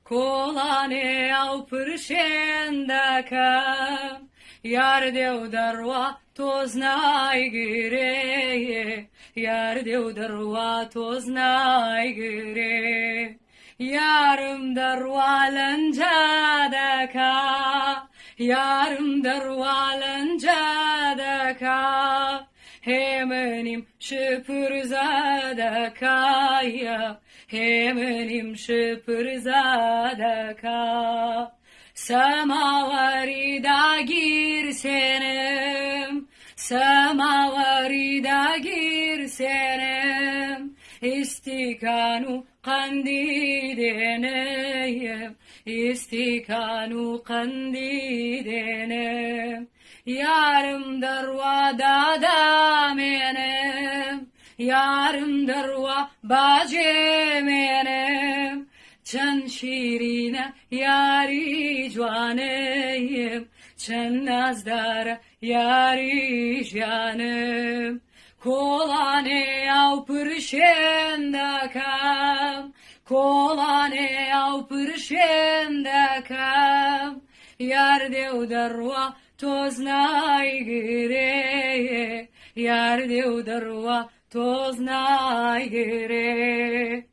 کۆڵانێ ئەو پرشێن دەکەم یار دێ و دەڕوا تۆز نایگرێ یار دێ و دەڕوا تۆز نایگرێ یارم دەڕوا لەنجە دەکا یارم دەڕوا لەنجە دەکا هێمنیم شپرزە دەکایە هێمنیم شپرزە دەکا سەماوەری داگیرسێنم سەماوەری داگیرسێنم ئیستیکان و قەندی دێنەیەم ئیستیکان و قەندی دێنم یارم دەڕوا دادامێنم یارم دەڕوا باجێمێنم چەند شیرینە یاری جوانەیەم چەند نازدارە یاری ژیانم کۆڵانێ ئەو پرشێن دەکەم کۆڵانێ ئەو پرشێن دەکەم یار دێ و دەڕوا تۆز نایگرێ یار دێ و دەڕوا تۆز نایگرێ